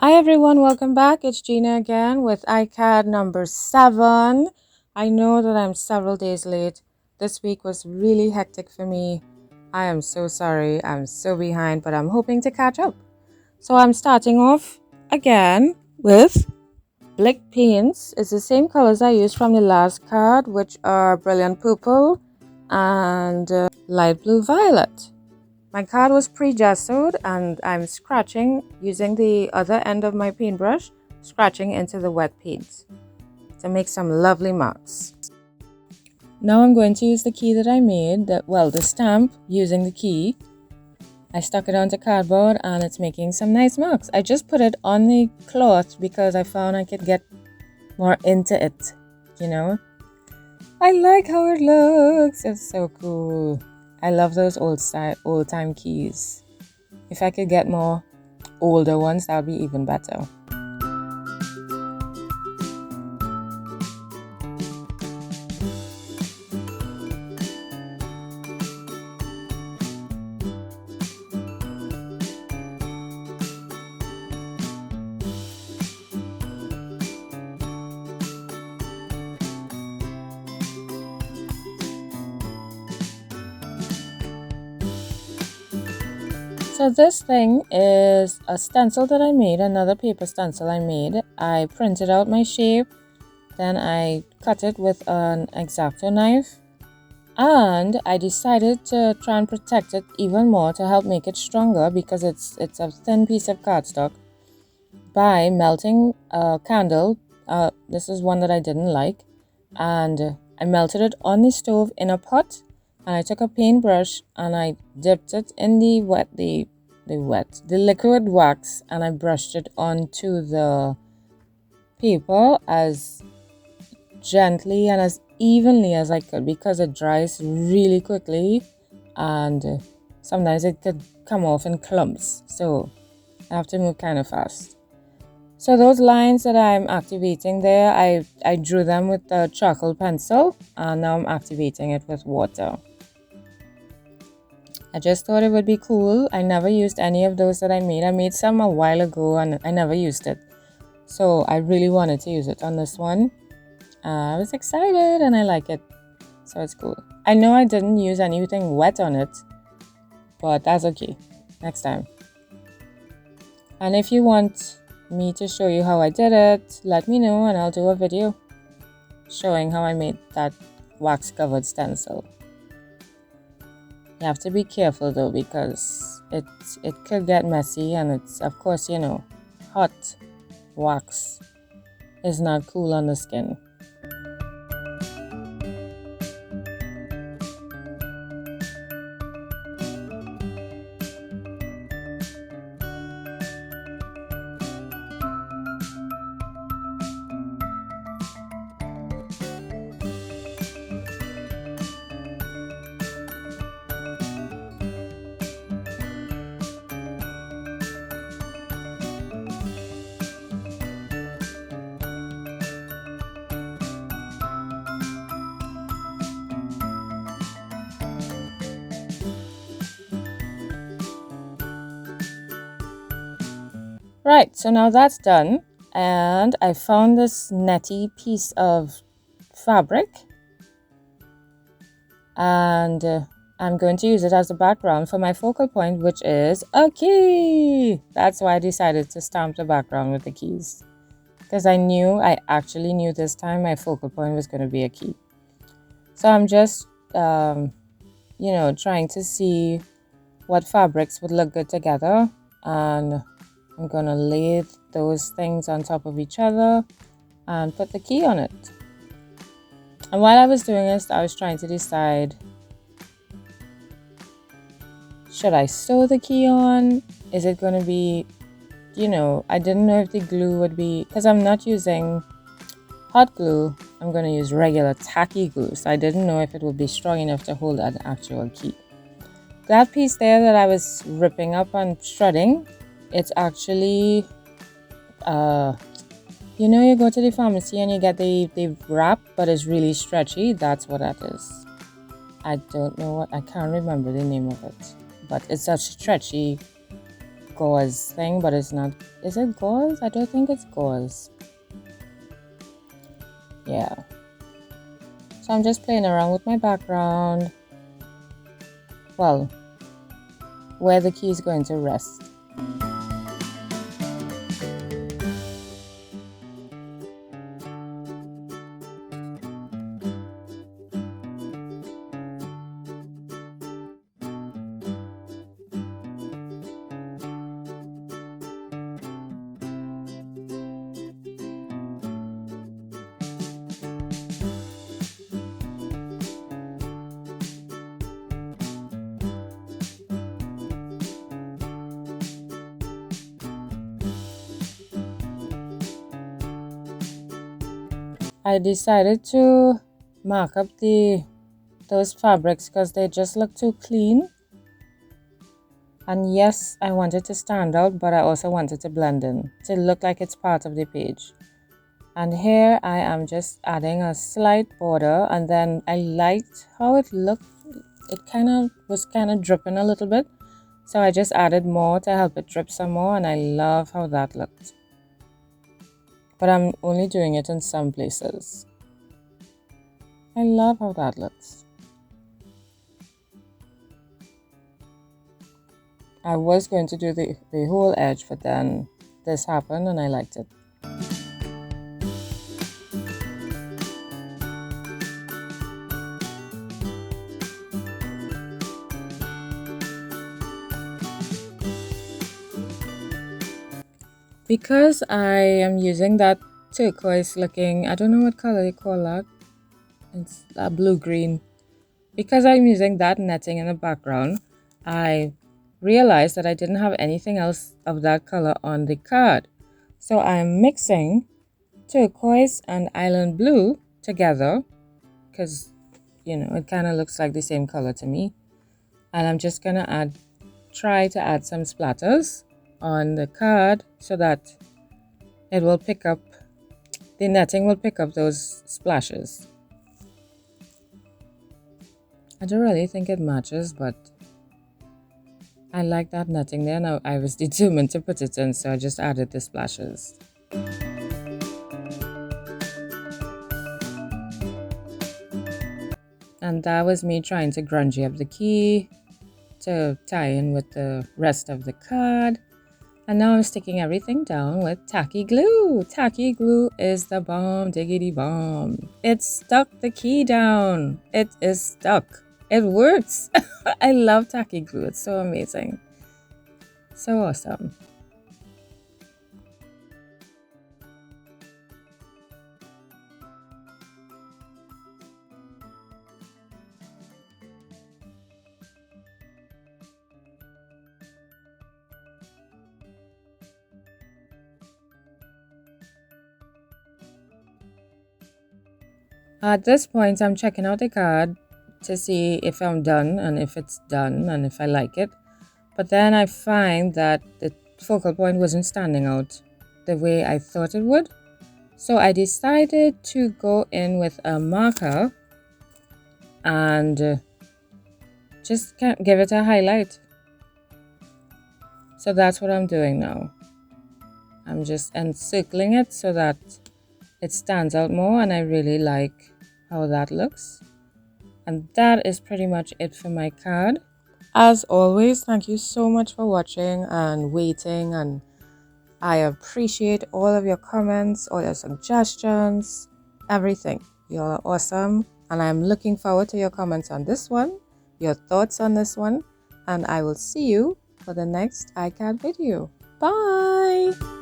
Hi everyone, welcome back. It's Gina again with Icad number 7. I know that I'm several days late. This week was really hectic for me. I am so sorry. I'm so behind, but I'm hoping to catch up. So I'm starting off again with Blick paints. It's the same colors I used from the last card, which are Brilliant Purple and Light Blue Violet. My card was pre-gessoed and I'm scratching using the other end of my paintbrush, scratching into the wet paint to make some lovely marks. Now I'm going to use the key that I made, the stamp using the key. I stuck it onto cardboard and it's making some nice marks. I just put it on the cloth because I found I could get more into it, you know. I like how it looks. It's so cool. I love those old-time keys. If I could get more older ones, that would be even better. So this thing is a stencil that I made, another paper stencil I made. I printed out my shape, then I cut it with an X-Acto knife, and I decided to try and protect it even more to help make it stronger because it's a thin piece of cardstock, by melting a candle. This is one that I didn't like, and I melted it on the stove in a pot. And I took a paintbrush and I dipped it in the liquid wax, and I brushed it onto the paper as gently and as evenly as I could because it dries really quickly and sometimes it could come off in clumps, so I have to move kind of fast. So those lines that I'm activating there, I drew them with the charcoal pencil, and now I'm activating it with water. I just thought it would be cool. I never used any of those that I made. I made some a while ago and I never used it. So I really wanted to use it on this one. I was excited and I like it. So it's cool. I know I didn't use anything wet on it, but that's okay. Next time. And if you want me to show you how I did it, let me know and I'll do a video showing how I made that wax covered stencil. You have to be careful though because it could get messy, and it's, of course, you know, hot wax is not cool on the skin. Right, so now that's done, and I found this netty piece of fabric, and I'm going to use it as a background for my focal point, which is a key. That's why I decided to stamp the background with the keys, because I actually knew this time my focal point was going to be a key. So I'm just, you know, trying to see what fabrics would look good together, and I'm gonna lay those things on top of each other and put the key on it. And while I was doing this, I was trying to decide, should I sew the key on? Is it gonna be, you know, I didn't know if the glue would be, because I'm not using hot glue, I'm gonna use regular tacky glue, so I didn't know if it would be strong enough to hold an actual key. That piece there that I was ripping up and shredding, it's actually, you know, you go to the pharmacy and you get the wrap, but it's really stretchy. That's what that is. I don't know I can't remember the name of it, but it's such stretchy gauze thing, but it's not. Is it gauze? I don't think it's gauze. Yeah. So I'm just playing around with my background. Well, where the key is going to rest. I decided to mark up those fabrics because they just look too clean. And yes, I wanted to stand out, but I also wanted to blend in, to look like it's part of the page. And here I am just adding a slight border, and then I liked how it looked. It was kind of dripping a little bit. So I just added more to help it drip some more, and I love how that looked. But I'm only doing it in some places. I love how that looks. I was going to do the whole edge, but then this happened and I liked it. Because I am using that turquoise looking, I don't know what color you call that. It's a blue-green. Because I'm using that netting in the background, I realized that I didn't have anything else of that color on the card. So I'm mixing turquoise and island blue together because, you know, it kind of looks like the same color to me. And I'm just going to try to add some splatters on the card so that it will pick up, the netting will pick up those splashes. I don't really think it matches, but I like that netting there. Now I was determined to put it in, so I just added the splashes. And that was me trying to grungy up the key to tie in with the rest of the card. And now I'm sticking everything down with tacky glue. Tacky glue is the bomb, diggity bomb. It stuck the key down. It is stuck. It works. I love tacky glue. It's so amazing. So awesome. At this point, I'm checking out the card to see if I'm done and if it's done and if I like it. But then I find that the focal point wasn't standing out the way I thought it would. So I decided to go in with a marker and just give it a highlight. So that's what I'm doing now. I'm just encircling it so that it stands out more, and I really like how that looks. And that is pretty much it for my card. As always, thank you so much for watching and waiting, and I appreciate all of your comments, all your suggestions, everything. You all are awesome, and I'm looking forward to your comments on this one, your thoughts on this one, and I will see you for the next Icad video. Bye!